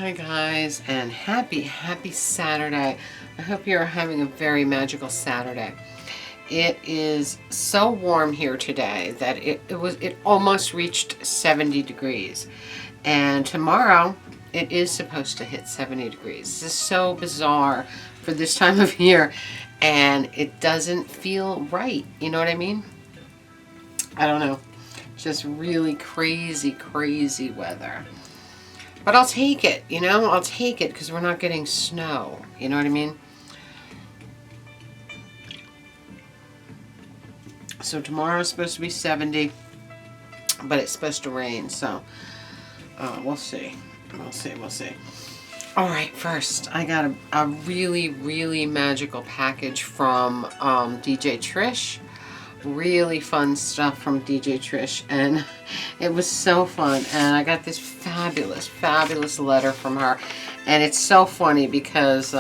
Hi guys, and happy Saturday. I hope you're having a very magical Saturday. It is so warm here today that it almost reached 70 degrees. And tomorrow it is supposed to hit 70 degrees. This is so bizarre for this time of year, and it doesn't feel right. You know what I mean? I don't know. Just really crazy weather. But I'll take it, you know? I'll take it because we're not getting snow. You know what I mean? So tomorrow's supposed to be 70, but it's supposed to rain. So we'll see. We'll see. All right, first, I got a really magical package from DJ Trish. Really fun stuff from DJ Trish, and it was so fun. And I got this fabulous letter from her, and it's so funny because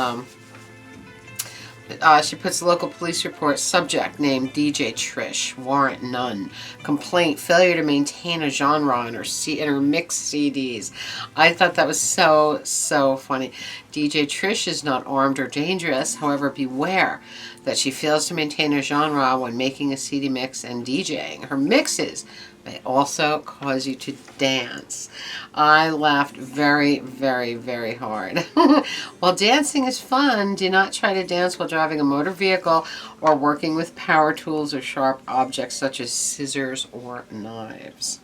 she puts local police report, subject name DJ Trish, warrant none, complaint failure to maintain a genre in her mixed CDs. I thought that was so funny. DJ Trish is not armed or dangerous, however beware that she fails to maintain a genre when making a CD mix and DJing. Her mixes may also cause you to dance. I laughed very hard. While dancing is fun, do not try to dance while driving a motor vehicle or working with power tools or sharp objects such as scissors or knives.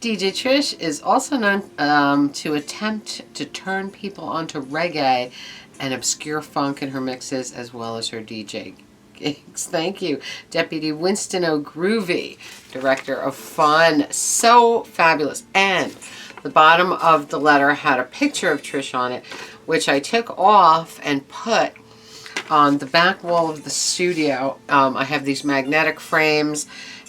DJ Trish is also known to attempt to turn people onto reggae and obscure funk in her mixes, as well as her DJ gigs. Thank you, Deputy Winston O'Groovy, Director of Fun. So fabulous. And the bottom of the letter had a picture of Trish on it, which I took off and put on the back wall of the studio. I have these magnetic frames,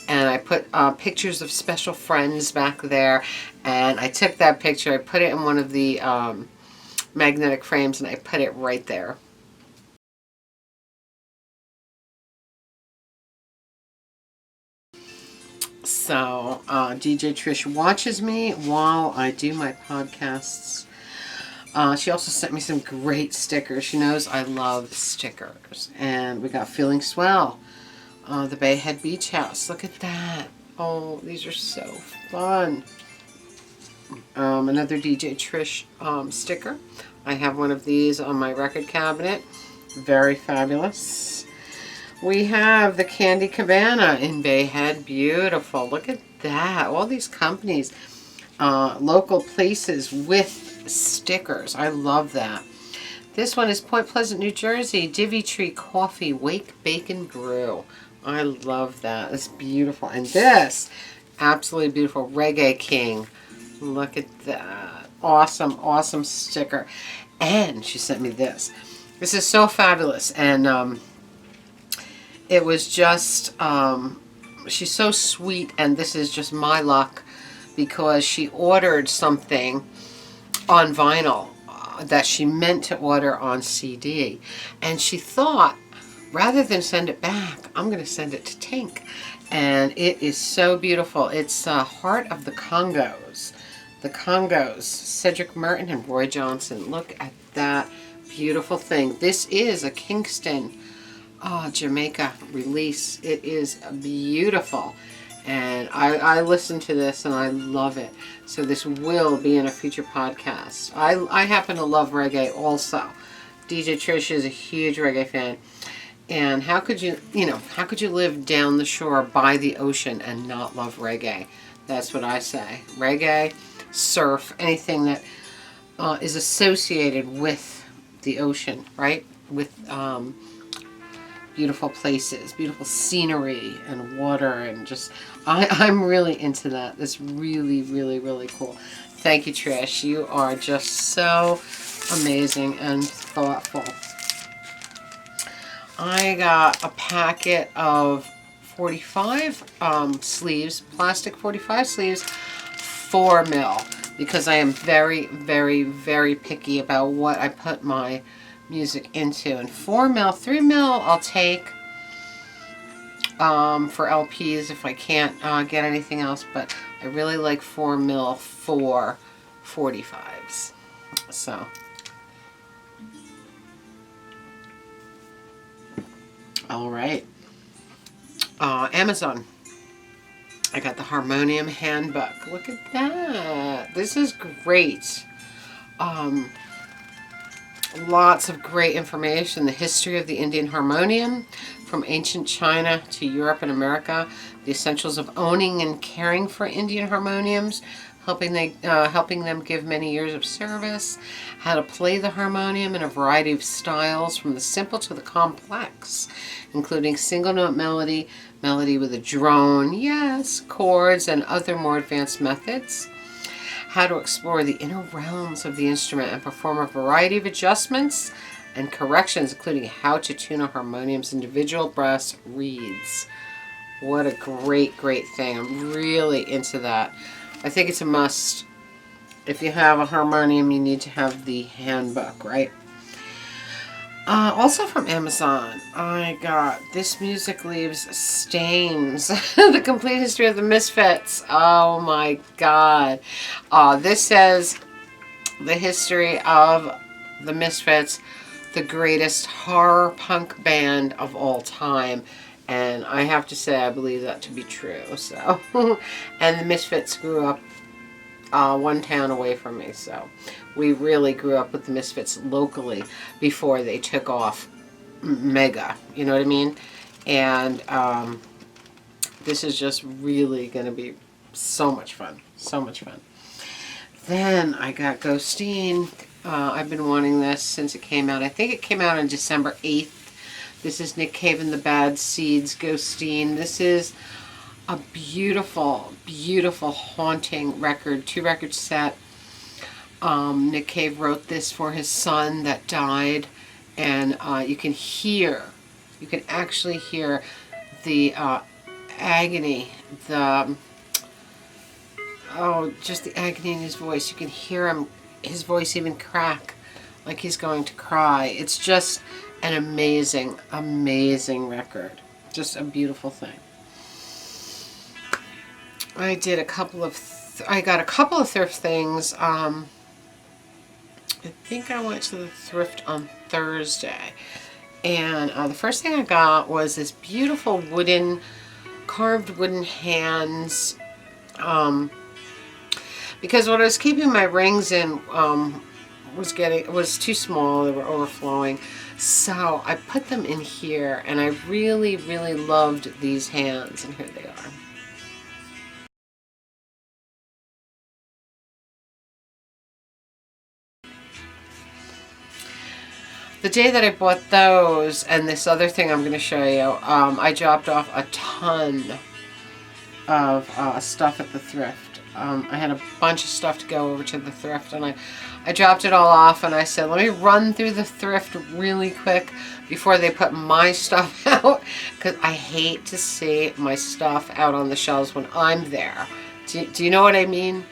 and I put pictures of special friends back there, and I took that picture, I put it in one of the magnetic frames, and I put it right there. So DJ Trish watches me while I do my podcasts. She also sent me some great stickers. She knows I love stickers. And we got Feeling Swell, the Bay Head Beach House. Look at that. Oh, these are so fun. Another DJ Trish sticker. I have one of these on my record cabinet. Very fabulous. We have the Candy Cabana in Bay Head. Beautiful. Look at that. All these companies, local places with stickers. I love that. This one is Point Pleasant, New Jersey. Divvy Tree Coffee Wake Bacon Brew. I love that. It's beautiful. And this, absolutely beautiful, Reggae King. Look at that. Awesome sticker. And she sent me this. This is so fabulous. And it was just, she's so sweet, and this is just my luck because she ordered something on vinyl that she meant to order on CD. And she thought, rather than send it back, I'm going to send it to Tink. And it is so beautiful. It's Heart of the Congos. The Congos, Cedric Merton and Roy Johnson. Look at that beautiful thing. This is a Kingston, Jamaica release. It is beautiful. And I listen to this and I love it. So this will be in a future podcast. I happen to love reggae also. DJ Trish is a huge reggae fan. And how could you live down the shore by the ocean and not love reggae? That's what I say. Reggae, surf, anything that is associated with the ocean, right? With beautiful places, beautiful scenery and water, and just, I'm really into that. That's really cool. Thank you, Trish. You are just so amazing and thoughtful. I got a packet of 45 sleeves, plastic 45 sleeves, 4 mil, because I am very picky about what I put my music into. And 4 mil, 3 mil I'll take for LPs if I can't get anything else, but I really like 4 mil for 45s. So, all right. Amazon. I got the Harmonium Handbook. Look at that. This is great. Lots of great information. The history of the Indian harmonium from ancient China to Europe and America. The essentials of owning and caring for Indian harmoniums, helping them give many years of service. How to play the harmonium in a variety of styles, from the simple to the complex, including single note melody, melody with a drone, yes, chords, and other more advanced methods. How to explore the inner realms of the instrument and perform a variety of adjustments and corrections, including how to tune a harmonium's individual brass reeds. What a great, great thing. I'm really into that. I think it's a must. If you have a harmonium, you need to have the handbook, right? Also from Amazon, I got This Music Leaves Stains, The Complete History of the Misfits. Oh my God. This says the history of the Misfits, the greatest horror punk band of all time. And I have to say, I believe that to be true. So, and the Misfits grew up one town away from me, so we really grew up with the Misfits locally before they took off mega, you know what I mean? And this is just really going to be so much fun, so much fun. Then I got Ghosteen. I've been wanting this since it came out. I think it came out on December 8th. This is Nick Cave and the Bad Seeds, Ghosteen. This is a beautiful, beautiful, haunting record, 2-record set. Nick Cave wrote this for his son that died, and you can actually hear the agony, just the agony in his voice. You can hear his voice even crack like he's going to cry. It's just an amazing, amazing record. Just a beautiful thing. I did a couple of, I got a couple of thrift things. I think I went to the thrift on Thursday. And the first thing I got was this beautiful carved wooden hands. Because what I was keeping my rings in was too small. They were overflowing. So I put them in here, and I really, really loved these hands. And here they are. The day that I bought those and this other thing I'm going to show you, I dropped off a ton of stuff at the thrift. I had a bunch of stuff to go over to the thrift, and I dropped it all off, and I said, let me run through the thrift really quick before they put my stuff out, because I hate to see my stuff out on the shelves when I'm there. Do you know what I mean?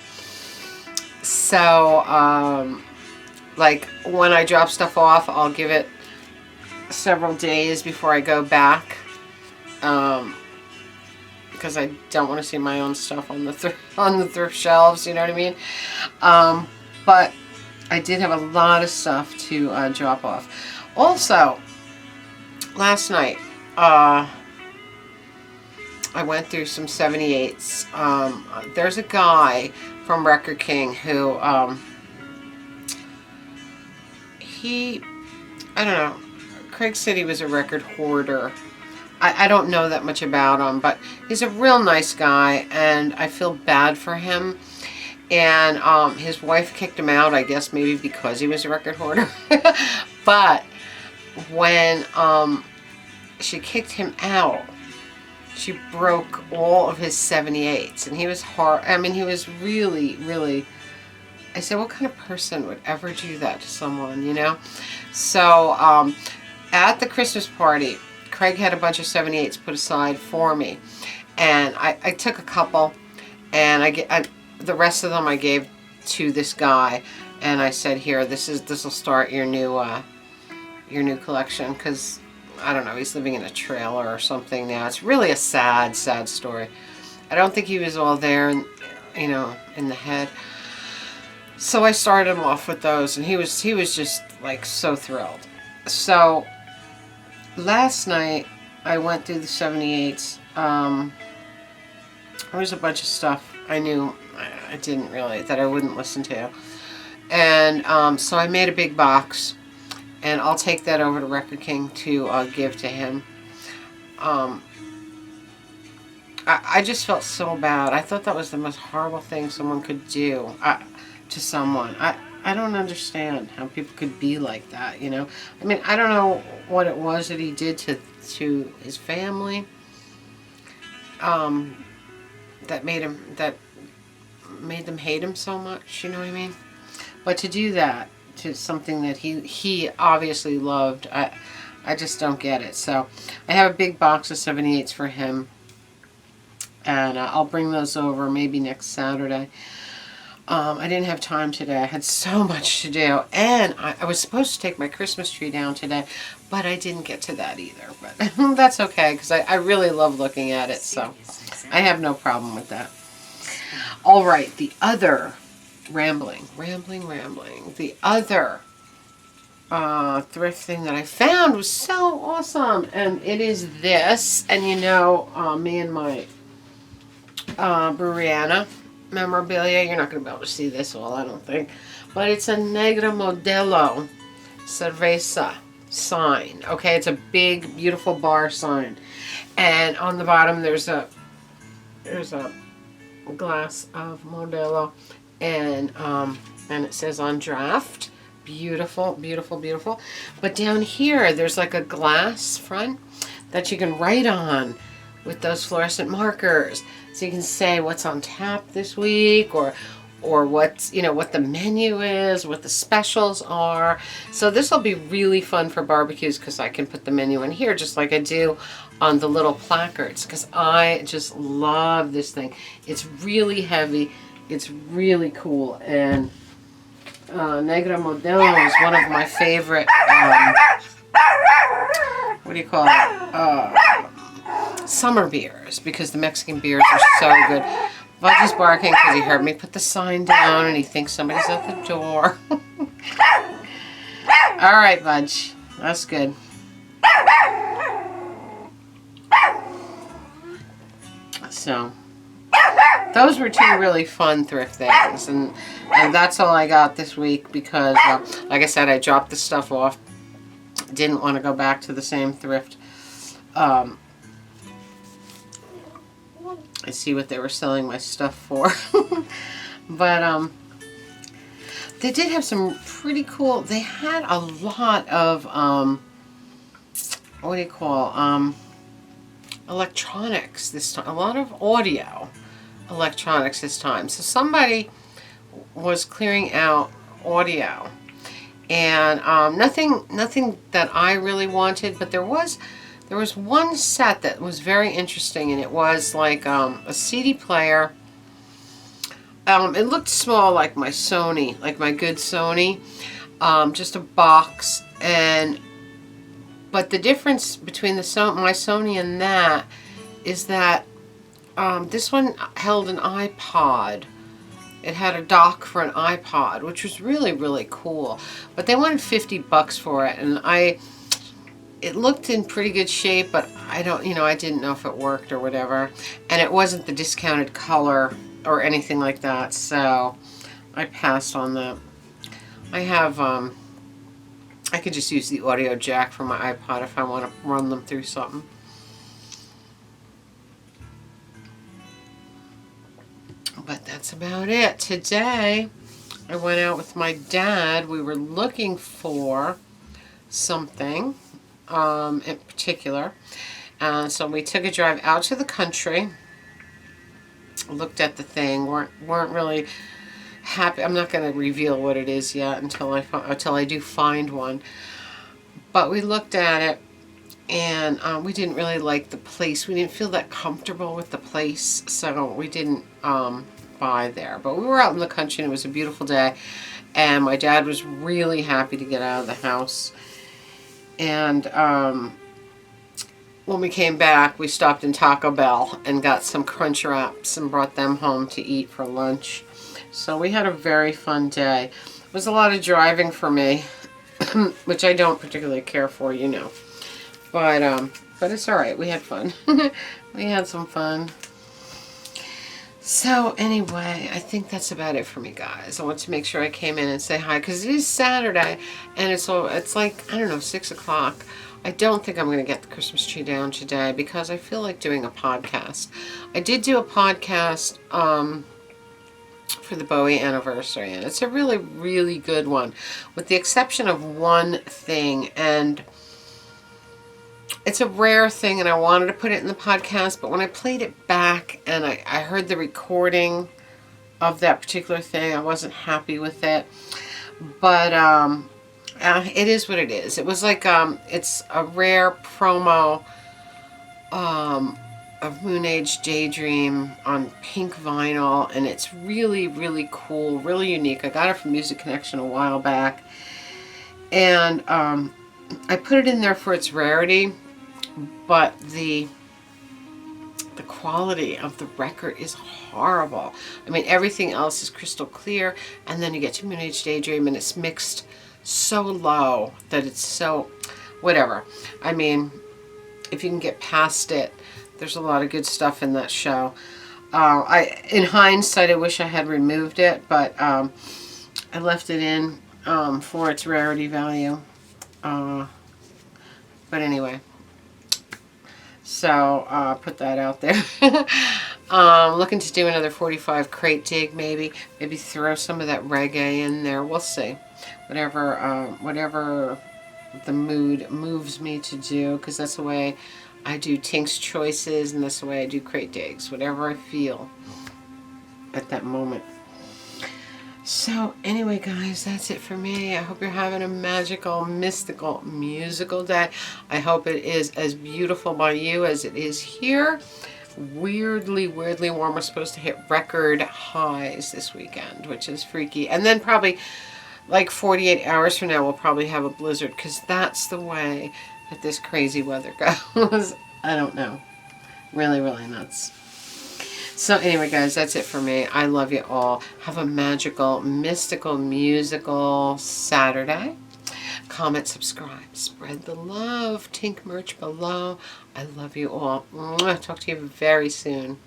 So, like, when I drop stuff off, I'll give it several days before I go back, because I don't want to see my own stuff on the thrift shelves, you know what I mean? But I did have a lot of stuff to drop off. Also, last night, I went through some 78s. There's a guy from Record King who, I don't know, Craig said he was a record hoarder. I don't know that much about him, but he's a real nice guy, and I feel bad for him. And his wife kicked him out, I guess maybe because he was a record hoarder. But when she kicked him out, she broke all of his 78s, and he was he was really, really, I said, what kind of person would ever do that to someone, you know? So at the Christmas party, Craig had a bunch of 78s put aside for me, and I took a couple, and the rest of them I gave to this guy, and I said, here, this will start your new collection, because I don't know, he's living in a trailer or something now. It's really a sad, sad story. I don't think he was all there, you know, in the head. So I started him off with those, and he was just like so thrilled. So last night I went through the 78s. There was a bunch of stuff I knew I didn't really, that I wouldn't listen to. And so I made a big box, and I'll take that over to Record King to give to him. I just felt so bad. I thought that was the most horrible thing someone could do to someone. I don't understand how people could be like that, you know. I mean, I don't know what it was that he did to his family that made them hate him so much, you know what I mean? But to do that to something that he obviously loved, I just don't get it. So I have a big box of 78s for him, and I'll bring those over maybe next Saturday. I didn't have time today. I had so much to do, and I was supposed to take my Christmas tree down today, but I didn't get to that either. But that's okay, because I really love looking at it, so I have no problem with that. All right, the other rambling. The other thrift thing that I found was so awesome, and it is this. And you know, me and my Bruriana memorabilia, you're not going to be able to see this all, I don't think, but it's a Negra Modelo Cerveza sign. Okay, it's a big, beautiful bar sign, and on the bottom there's a glass of Modelo, and it says on draft. Beautiful, beautiful, beautiful. But down here there's like a glass front that you can write on with those fluorescent markers, so you can say what's on tap this week, or what's, you know, what the menu is, what the specials are. So this will be really fun for barbecues, because I can put the menu in here just like I do on the little placards, because I just love this thing. It's really heavy, it's really cool, and Negra Modelo is one of my favorite what do you call it, summer beers, because the Mexican beers are so good. Budgie's barking because he heard me put the sign down and he thinks somebody's at the door. All right, Budge. That's good. So, those were two really fun thrift things. And that's all I got this week, because, like I said, I dropped the stuff off. Didn't want to go back to the same thrift. I see what they were selling my stuff for. But they did have some pretty cool, they had a lot of what do you call, electronics this time, a lot of audio electronics this time. So somebody was clearing out audio, and nothing that I really wanted, but there was one set that was very interesting, and it was like a CD player. It looked small, like my Sony, like my good Sony, just a box. But the difference between my Sony and that is that this one held an iPod. It had a dock for an iPod, which was really, really cool. But they wanted $50 for it, and it looked in pretty good shape, but I didn't know if it worked or whatever. And it wasn't the discounted color or anything like that, so I passed on that. I have, I could just use the audio jack for my iPod if I want to run them through something. But that's about it. Today, I went out with my dad. We were looking for something in particular. So we took a drive out to the country, looked at the thing, weren't really happy. I'm not going to reveal what it is yet until I do find one. But we looked at it, and we didn't really like the place. We didn't feel that comfortable with the place, so we didn't buy there. But we were out in the country, and it was a beautiful day, and my dad was really happy to get out of the house. And when we came back, we stopped in Taco Bell and got some Crunch Wraps and brought them home to eat for lunch. So we had a very fun day. It was a lot of driving for me, which I don't particularly care for, you know. But it's all right. We had fun. We had some fun. So anyway, I think that's about it for me, guys. I want to make sure I came in and say hi because it is Saturday, and it's like, I don't know, 6 o'clock. I don't think I'm going to get the Christmas tree down today because I feel like doing a podcast. I did do a podcast for the Bowie anniversary, and it's a really, really good one, with the exception of one thing, and it's a rare thing, and I wanted to put it in the podcast, but when I played it back and I heard the recording of that particular thing, I wasn't happy with it. But it is what it is. It was like, it's a rare promo of Moon Age Daydream on pink vinyl, and it's really, really cool, really unique. I got it from Music Connection a while back, and I put it in there for its rarity, but the quality of the record is horrible. I mean, everything else is crystal clear, and then you get to Moon Age Daydream, and it's mixed so low that it's so whatever. I mean, if you can get past it, there's a lot of good stuff in that show. In hindsight, I wish I had removed it, but I left it in for its rarity value. But anyway, so put that out there. Looking to do another 45 crate dig, maybe throw some of that reggae in there. We'll see. Whatever the mood moves me to do, because that's the way I do Tink's choices, and that's the way I do crate digs. Whatever I feel at that moment. So anyway, guys, that's it for me. I hope you're having a magical, mystical, musical day. I hope it is as beautiful by you as it is here. Weirdly warm. We're supposed to hit record highs this weekend, which is freaky. And then probably like 48 hours from now, we'll probably have a blizzard, because that's the way that this crazy weather goes. I don't know. Really, really nuts. So anyway, guys, that's it for me. I love you all. Have a magical, mystical, musical Saturday. Comment, subscribe, spread the love. Tink merch below. I love you all. Talk to you very soon.